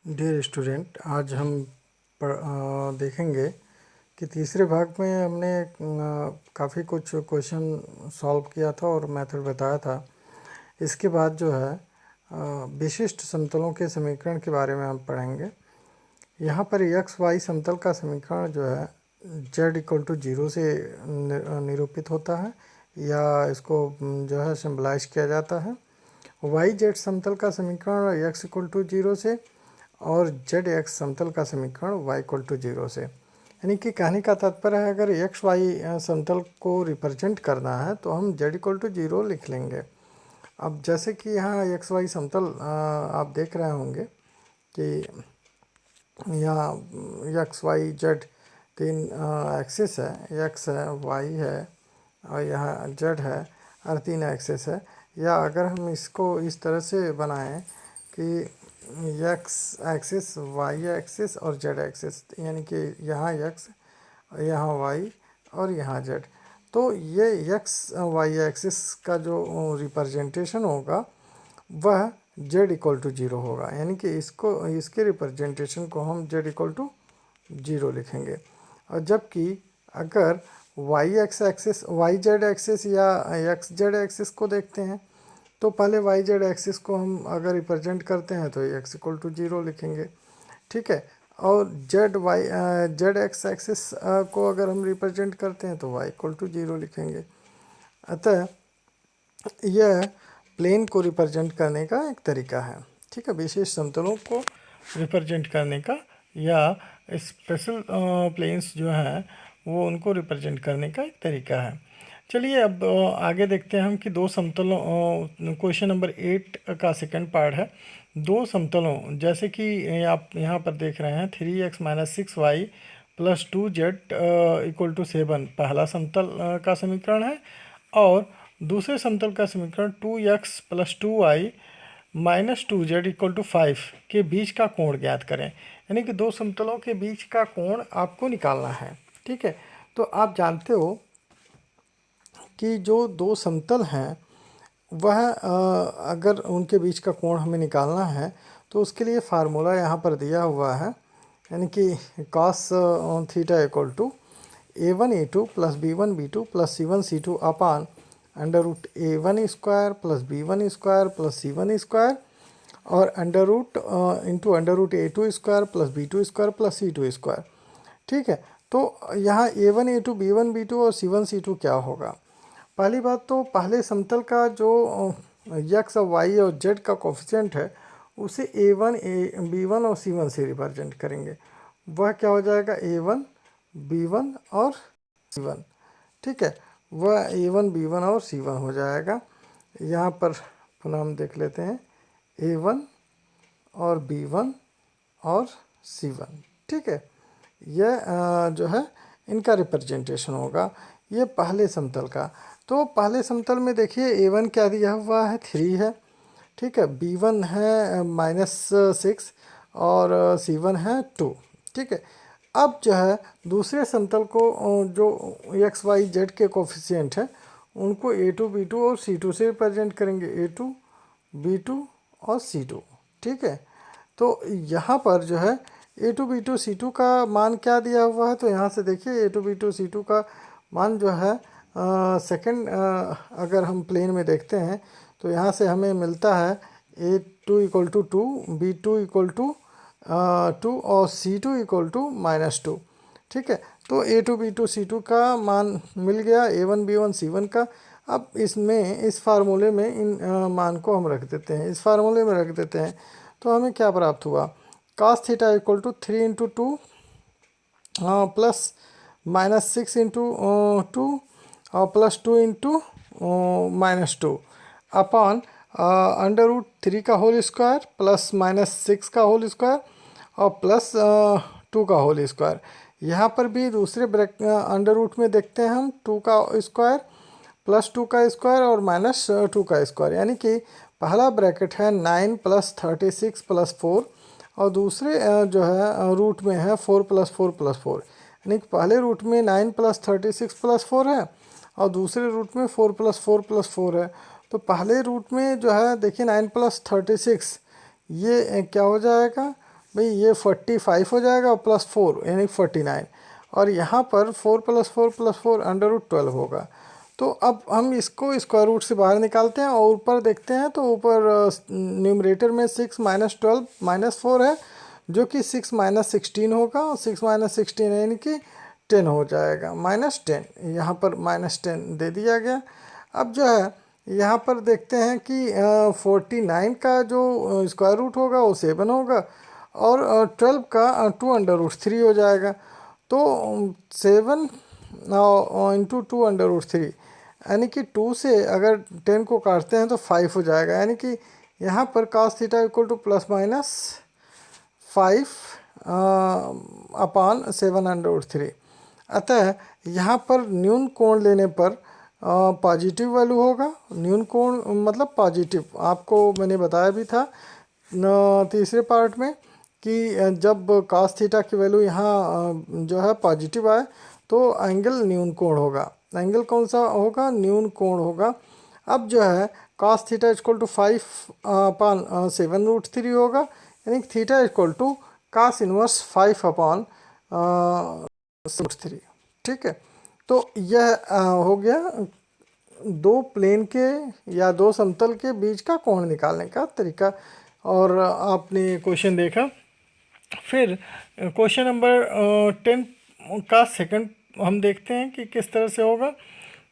Dear student, आज हम देखेंगे कि तीसरे भाग में हमने काफ़ी कुछ क्वेश्चन सॉल्व किया था और मेथड बताया था। इसके बाद जो है विशिष्ट समतलों के समीकरण के बारे में हम पढ़ेंगे। यहाँ पर एक्स वाई समतल का समीकरण जो है z इक्वल टू 0 से निरूपित होता है, या इसको जो है सिम्बलाइज किया जाता है। वाई जेड समतल का समीकरण x इक्वल टू 0 से और जेड एक्स समतल का समीकरण y इक्वल टू 0 से। यानी कि कहने का तात्पर्य है, अगर एक्स वाई समतल को रिप्रेजेंट करना है तो हम z इक्वल टू 0 लिख लेंगे। अब जैसे कि यहाँ एक्स वाई समतल आप देख रहे होंगे कि यहाँ एक्स वाई जेड तीन एक्सिस है, एक्स है, वाई है और यहाँ जेड है और तीन एक्सिस है। या अगर हम इसको इस तरह से बनाएं कि एक्स एक्सिस, वाई एक्सिस और जेड एक्सिस, यानी कि यहाँ एक्स, यहाँ वाई और यहाँ जेड, तो ये एक्स वाई एक्सिस का जो रिप्रेजेंटेशन होगा वह z इक्वल टू 0 होगा। यानी कि इसके रिप्रेजेंटेशन को हम z इक्वल टू 0 लिखेंगे। और जबकि अगर Y X axis, Y Z axis या एक्स जेड एक्सिस को देखते हैं तो पहले वाई जेड एक्सिस को हम अगर रिप्रेजेंट करते हैं तो x इक्वल टू 0 लिखेंगे, ठीक है। और जेड एक्स एक्सिस को अगर हम रिप्रेजेंट करते हैं तो y इक्वल टू 0 लिखेंगे। अतः यह प्लेन को रिप्रेजेंट करने का एक तरीका है, ठीक है, विशेष समतलों को रिप्रेजेंट करने का, या स्पेशल प्लेन्स जो हैं वो उनको रिप्रेजेंट करने का एक तरीका है। चलिए अब आगे देखते हैं हम कि दो समतलों, क्वेश्चन नंबर 8 का सेकंड पार्ट है। दो समतलों, जैसे कि आप यहाँ पर देख रहे हैं 3x minus 6y plus 2z equal to 7 पहला समतल का समीकरण है, और दूसरे समतल का समीकरण 2x plus 2y minus 2z equal to 5 के बीच का कोण ज्ञात करें। यानी कि दो समतलों के बीच का कोण आपको निकालना है, ठीक है। तो आप जानते हो कि जो दो समतल हैं वह अगर उनके बीच का कोण हमें निकालना है तो उसके लिए फार्मूला यहाँ पर दिया हुआ है। यानी कि cos theta equal to a1 a2 plus b1 b2 plus c1 c2 upon under root a1 square plus b1 square plus c1 square और under root into under root a2 square plus b2 square plus c2 square, ठीक है। तो यहाँ a1 a2 b1 b2 और c1 c2 क्या होगा? पहली बात तो पहले समतल का जो एक्स और वाई और जेड का कोफिशिएंट है उसे a1 b1 और c1 से रिप्रेजेंट करेंगे। वह क्या हो जाएगा? a1 b1 और c1, ठीक है। वह a1 b1 और c1 हो जाएगा। यहाँ पर पुनः हम देख लेते हैं a1 और b1 और c1, ठीक है। यह जो है इनका रिप्रेजेंटेशन होगा ये पहले समतल का। तो पहले समतल में देखिए a1 क्या दिया हुआ है? 3 है, ठीक है। b1 है -6 और c1 है 2, ठीक है। अब जो है दूसरे समतल को जो एक्स वाई जेड के कोफिशिएंट हैं उनको a2 b2 और c2 से रिप्रेजेंट करेंगे, a2 b2 और c2, ठीक है। तो यहाँ पर जो है a2 b2 c2 का मान क्या दिया हुआ है? तो यहाँ से देखिए a2 b2 c2 का मान जो है सेकंड, अगर हम प्लेन में देखते हैं तो यहाँ से हमें मिलता है a2 equal to 2, b2 equal to 2 और c2 इक्वल टू -2, ठीक है। तो a2 b2 c2 का मान मिल गया, a1 b1 c1 का। अब इसमें इस फार्मूले में इन मान को हम रख देते हैं, इस फार्मूले में रख देते हैं। तो हमें क्या प्राप्त हुआ? cos theta equal to 3 into 2 plus -6 into 2 और plus 2 into -2 upon under root 3 का होल स्क्वायर प्लस -6 का होल स्क्वायर और प्लस 2 का होल स्क्वायर। यहाँ पर भी दूसरे अंडर रूट में देखते हैं हम 2 का स्क्वायर प्लस 2 का स्क्वायर और -2 का स्क्वायर। यानी कि पहला ब्रैकेट है 9 प्लस 36 प्लस 4 और दूसरे जो है रूट में है 4 प्लस 4 प्लस 4। यानी कि पहले रूट में 9 प्लस 36 प्लस 4 है और दूसरे रूट में 4 प्लस 4 प्लस 4 है। तो पहले रूट में जो है देखिए 9 प्लस 36 ये क्या हो जाएगा? भाई ये 45 हो जाएगा और प्लस 4 यानी 49, और यहाँ पर 4 + 4 + 4 √12 होगा। तो अब हम इसको स्क्वायर रूट से बाहर निकालते हैं और ऊपर देखते हैं, तो ऊपर न्यूमरेटर में 6 - 12 - 4 है, जो कि 6 - 16 होगा, 6 - 16 यानी कि 10 हो जाएगा, -10, यहाँ पर -10 दे दिया गया। अब जो है यहाँ पर देखते हैं कि 49 का जो स्क्वायर रूट होगा वो 7 होगा, और 12 का 2√3 हो जाएगा। तो 7 इंटू 2√3 यानी कि 2 से अगर 10 को काटते हैं तो 5 हो जाएगा, यानी कि यहाँ पर cos theta equal to ±5 upon 7√3। अतः यहाँ पर न्यून कोण लेने पर पॉजिटिव वैल्यू होगा। न्यून कोण मतलब पॉजिटिव, आपको मैंने बताया भी था तीसरे पार्ट में कि जब cos थीटा की वैल्यू यहाँ जो है पॉजिटिव आए तो एंगल न्यून कोण होगा। एंगल कौन सा होगा? न्यून कोण होगा। अब जो है cos theta equal to 5 upon 7√3 होगा, यानी theta equal to cos inverse 5 upon 3। ठीक है, तो यह हो गया दो प्लेन के या दो समतल के बीच का कोण निकालने का तरीका, और आपने क्वेश्चन देखा। फिर क्वेश्चन नंबर 10 का सेकंड हम देखते हैं कि किस तरह से होगा।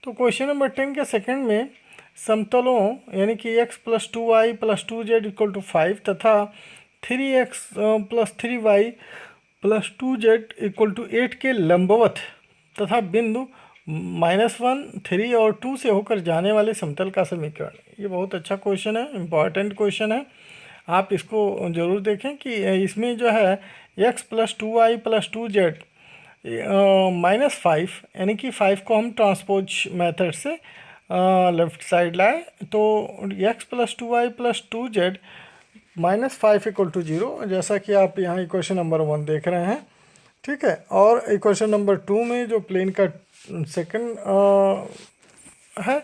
तो क्वेश्चन नंबर 10 के सेकंड में समतलों यानी कि x + 2y + 2z = 5 तथा 3x + 3y + 2z = 8 के लंबवत तथा बिंदु -1, 3 और 2 से होकर जाने वाले समतल का समीकरण। ये बहुत अच्छा क्वेश्चन है, इम्पॉर्टेंट क्वेश्चन है, आप इसको ज़रूर देखें कि इसमें जो है x + 2y + 2z -5 यानी कि 5 को हम ट्रांसपोज मेथड से लेफ्ट साइड लाए, तो x + 2y + 2z -5 = 0, जैसा कि आप यहाँ इक्वेशन नंबर 1 देख रहे हैं। ठीक है, और इक्वेशन नंबर 2 में जो प्लेन का सेकंड है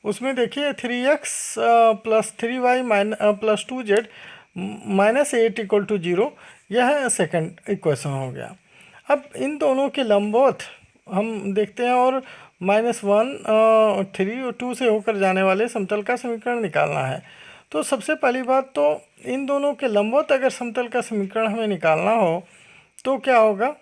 उसमें देखिए 3x + 3y + 2z -8 = 0, यह सेकंड इक्वेशन हो गया। अब इन दोनों के लंबवत हम देखते हैं और -1, 3 और 2 से होकर जाने वाले समतल का समीकरण निकालना है। तो सबसे पहली बात तो इन दोनों के लंबवत अगर समतल का समीकरण हमें निकालना हो तो क्या होगा,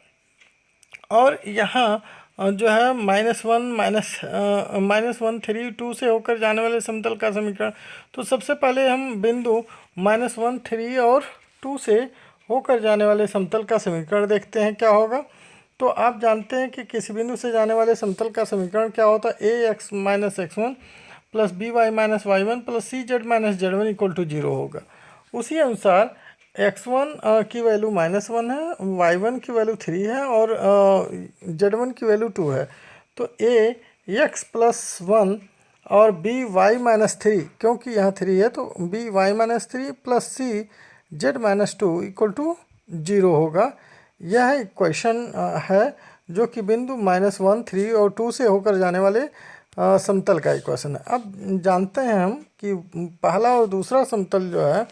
और यहाँ जो है -1, 3, 2 से होकर जाने वाले समतल का समीकरण। तो सबसे पहले हम बिंदु -1, 3 और 2 से होकर जाने वाले समतल का समीकरण देखते हैं क्या होगा। तो आप जानते हैं कि किसी बिंदु से जाने वाले समतल का समीकरण क्या होता है, ax - x1 + by - y1 + cz - z1 = 0 होगा। उसी अनुसार x1 की वैल्यू -1 है, y1 की वैल्यू 3 है और z1 की वैल्यू 2 है। तो ax + 1 और by - 3, क्योंकि यहाँ 3 है तो by - 3 + cz - 2 = 0 होगा। यह इक्वेशन है जो कि बिंदु -1, 3 और 2 से होकर जाने वाले समतल का इक्वेशन है। अब जानते हैं हम कि पहला और दूसरा समतल जो है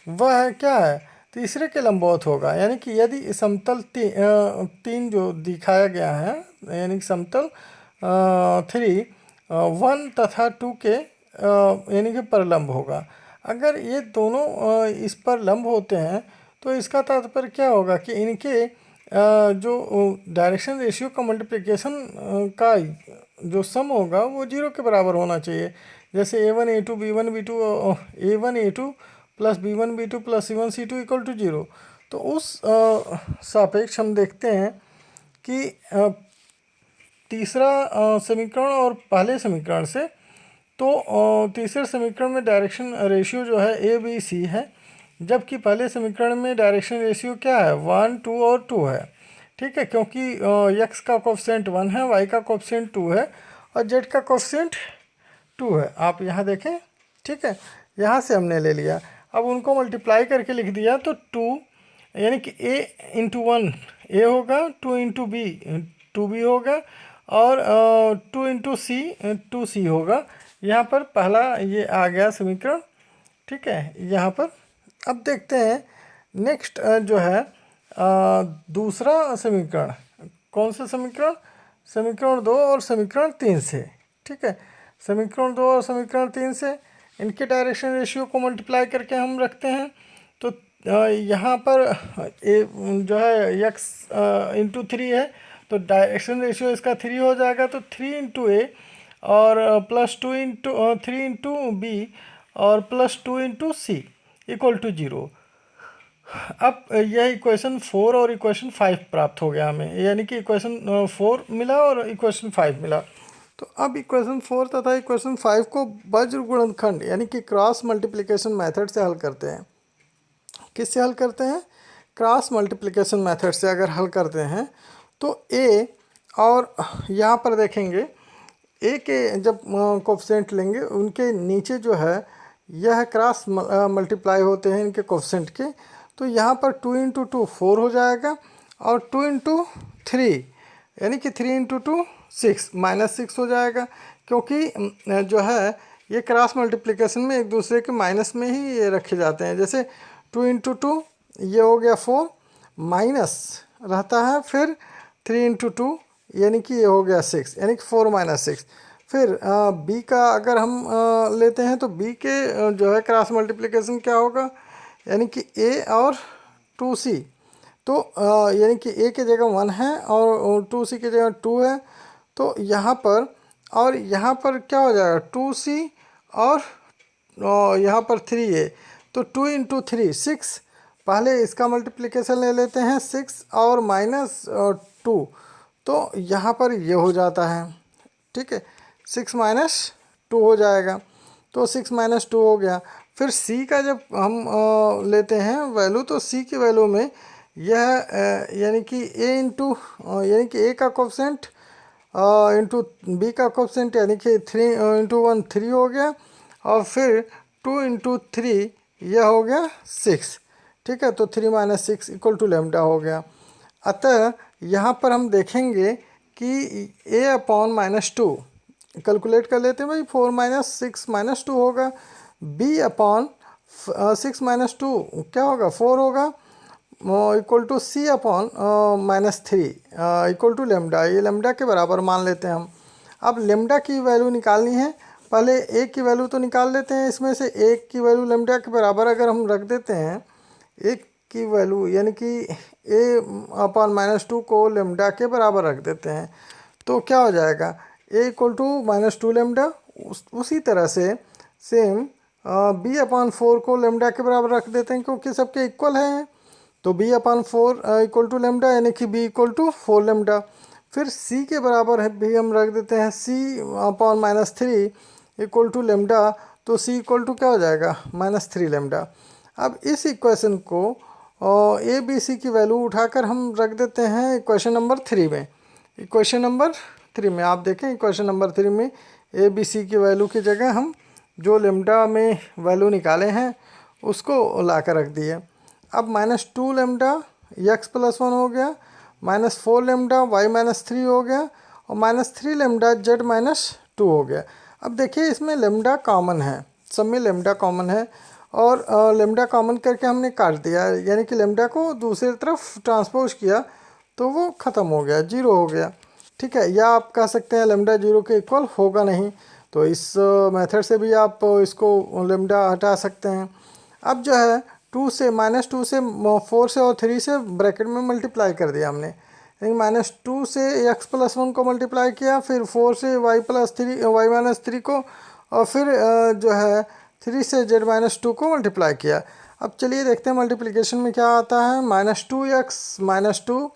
वह क्या है, तीसरे के लंबवत होगा। यानी कि यदि समतल 3 जो दिखाया गया है, यानी कि समतल 3 1 तथा 2 के यानी कि परलंब होगा। अगर ये दोनों इस पर लंब होते हैं तो इसका तात्पर्य क्या होगा कि इनके जो डायरेक्शन रेशियो का मल्टीप्लिकेशन का जो सम होगा वो 0 के बराबर होना चाहिए। जैसे a1 a2 b1 b2 a1 a2 + b1 b2 + c1 c2 = 0। तो उस सापेक्ष हम देखते हैं कि तीसरा समीकरण और पहले समीकरण से, तो तीसरे समीकरण में डायरेक्शन रेशियो जो है ए बी सी है, जबकि पहले समीकरण में डायरेक्शन रेशियो क्या है, 1, 2 और 2 है। ठीक है, क्योंकि x का कोफिशिएंट 1 है, y का कोफिशिएंट 2 है और z का कोफिशिएंट 2 है। आप यहाँ देखें, ठीक है, यहाँ से हमने ले लिया, अब उनको मल्टीप्लाई करके लिख दिया तो 2 यानी कि a × 1 a होगा, 2 × b 2b होगा और 2 × c 2c होगा। यहाँ पर पहला ये आ गया समीकरण। ठीक है, यहाँ पर अब देखते हैं नेक्स्ट जो है दूसरा समीकरण, कौन सा समीकरण, समीकरण 2 और समीकरण 3 से, ठीक है। समीकरण 2 और समीकरण 3 से इनके डायरेक्शन रेशियो को मल्टीप्लाई करके हम रखते हैं। तो यहाँ पर जो है x इंटू 3 है, तो डायरेक्शन रेशियो इसका 3 हो जाएगा, तो 3 इंटू ए और प्लस 2 इंटू 3 इंटू बी और plus 2 into C equal to 0। अब यह इक्वेशन 4 और इक्वेशन 5 प्राप्त हो गया हमें, यानी कि इक्वेशन 4 मिला और इक्वेशन 5 मिला। तो अब इक्वेशन 4 तथा इक्वेशन 5 को वज्र गुणनखंड यानी कि क्रॉस मल्टीप्लिकेशन मेथड से हल करते हैं। किससे हल करते हैं? क्रॉस मल्टीप्लिकेशन मेथड से अगर हल करते हैं तो ए और यहाँ पर देखेंगे ए के जब कोफिशिएंट लेंगे उनके नीचे जो है यह क्रॉस मल्टीप्लाई होते हैं इनके कोफिशिएंट के, तो यहाँ पर 2 इंटू 2 4 हो जाएगा और 2 इंटू 3 यानी कि 3 इंटू 2 6 -6 हो जाएगा, क्योंकि जो है ये क्रॉस मल्टीप्लिकेशन में एक दूसरे के माइनस में ही ये रखे जाते हैं। जैसे 2 इंटू 2 ये हो गया 4 माइनस रहता है, फिर 3 इंटू 2 यानी कि ये हो गया 6 यानी कि 4 माइनस 6। फिर बी का अगर हम लेते हैं तो बी के जो है क्रॉस मल्टीप्लिकेशन क्या होगा, यानी कि ए और 2c, तो यानी कि ए की जगह 1 है और 2c की जगह 2 है, तो यहाँ पर और यहाँ पर क्या हो जाएगा 2c और यहाँ पर 3a, तो 2 इंटू 3 6। पहले इसका मल्टीप्लिकेशन ले लेते हैं 6 और माइनस 2, तो यहाँ पर ये हो जाता है, ठीक है, 6 माइनस 2 हो जाएगा, तो 6 माइनस 2 हो गया। फिर c का जब हम लेते हैं वैल्यू, तो c की वैल्यू में यह यानी कि a इंटू यानी कि a का कोफिशिएंट इंटू b का कोफिशिएंट यानी कि 3 इंटू 1 3 हो गया, और फिर 2 इंटू 3 यह हो गया 6, ठीक है, तो 3 माइनस 6 इक्वल टू लेमडा हो गया। अतः यहाँ पर हम देखेंगे कि a अपॉन -2 कैलकुलेट कर लेते हैं भाई, 4 माइनस 6 माइनस 2 होगा, b अपॉन 6 माइनस 2 क्या होगा 4 होगा, equal to c upon -3 equal to lambda, ये लेमडा के बराबर मान लेते हैं हम। अब लेमडा की वैल्यू निकालनी है, पहले a की वैल्यू तो निकाल लेते हैं, इसमें से a की वैल्यू लेमडा के बराबर अगर हम रख देते हैं, a की वैल्यू यानी कि a अपॉन -2 को लेमडा के बराबर रख देते हैं, तो क्या हो जाएगा a इक्वल टू -2 लेमडा। उसी तरह से सेम b अपॉन 4 को लेमडा के बराबर रख देते हैं, क्योंकि सबके इक्वल हैं, तो b upon 4 equal to lambda यानी कि b इक्वल टू 4 लेमडा। फिर c के बराबर है भी हम रख देते हैं c upon -3 equal to lambda, तो c इक्वल टू क्या हो जाएगा -3 लेमडा। अब इस इक्वेशन को ए बी सी की वैल्यू उठाकर हम रख देते हैं इक्वेशन नंबर 3 में। इक्वेशन नंबर 3 में आप देखें, इक्वेशन नंबर 3 में ए बी सी की वैल्यू की जगह हम जो लेमडा में वैल्यू निकाले हैं उसको ला कर रख दिए। अब -2 लेमडा x प्लस 1 हो गया, -4 लेमडा y -3 हो गया, और -3 लेमडा z -2 हो गया। अब देखिए इसमें लेमडा कॉमन है, सब में लेमडा कॉमन है, और लेमडा कॉमन करके हमने काट दिया, यानी कि लेमडा को दूसरी तरफ ट्रांसपोज किया तो वो ख़त्म हो गया, 0 हो गया, ठीक है। या आप कह सकते हैं लेमडा 0 के इक्वल होगा नहीं, तो इस मेथड से भी आप इसको लेमडा हटा सकते हैं। अब जो है 2 से -2 से 4 से और 3 से ब्रैकेट में मल्टीप्लाई कर दिया हमने, यानी -2 से x प्लस 1 को मल्टीप्लाई किया, फिर 4 से y माइनस 3 को, और फिर जो है 3 से z -2 को मल्टीप्लाई किया। अब चलिए देखते हैं मल्टीप्लिकेशन में क्या आता है, -2x -2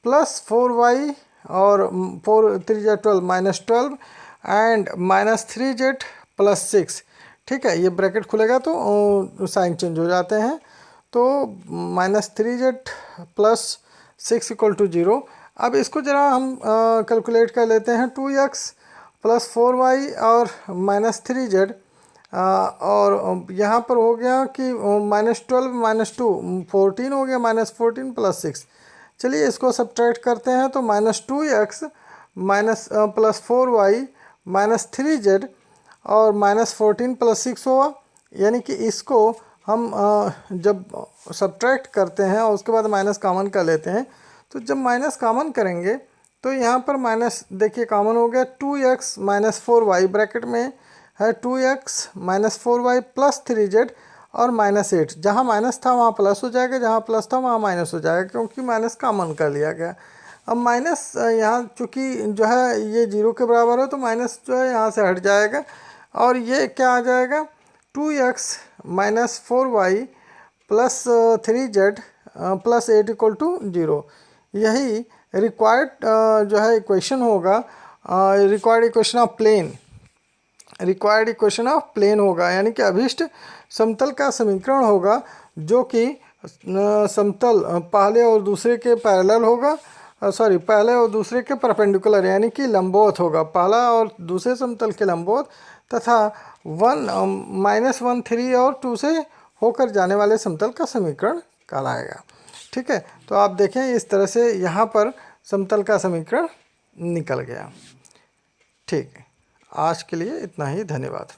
प्लस 4y और 4 3 12 -12 एंड -3z प्लस 6, ठीक है। ये ब्रैकेट खुलेगा तो साइन चेंज हो जाते हैं, तो -3z प्लस 6 इक्वल टू 0। अब इसको ज़रा हम कैलकुलेट कर लेते हैं, 2x प्लस 4y और -3z, और यहाँ पर हो गया कि -12 -2 14 हो गया, -14 प्लस 6। चलिए इसको सब्ट्रैक्ट करते हैं, तो -2x प्लस 4y -3z और -14 प्लस 6 हुआ, यानी कि इसको हम जब सब्ट्रैक्ट करते हैं और उसके बाद माइनस कॉमन कर लेते हैं, तो जब माइनस कॉमन करेंगे तो यहाँ पर माइनस देखिए कॉमन हो गया 2x माइनस 4y, ब्रैकेट में है 2x minus 4y plus 3z और माइनस 8। जहाँ माइनस था वहाँ प्लस हो जाएगा, जहाँ प्लस था वहाँ माइनस हो जाएगा, क्योंकि माइनस कॉमन कर लिया गया। अब माइनस यहाँ चूँकि जो है ये 0 के बराबर है, तो माइनस जो है यहाँ से हट जाएगा और ये क्या आ जाएगा 2x minus 4y plus 3z plus 8 equal to 0। यही रिक्वायर्ड जो है इक्वेशन होगा, required equation of plane, required equation of plane होगा, यानी कि अभीष्ट समतल का समीकरण होगा, जो कि समतल पहले और दूसरे के पैरेलल होगा, पहले और दूसरे के परपेंडिकुलर यानी कि लंबवत होगा, पहला और दूसरे समतल के लंबवत, तथा 1-1 3 और 2 से होकर जाने वाले समतल का समीकरण कहलाएगा। ठीक है, तो आप देखें इस तरह से यहाँ पर समतल का समीकरण निकल गया। ठीक है, आज के लिए इतना ही, धन्यवाद।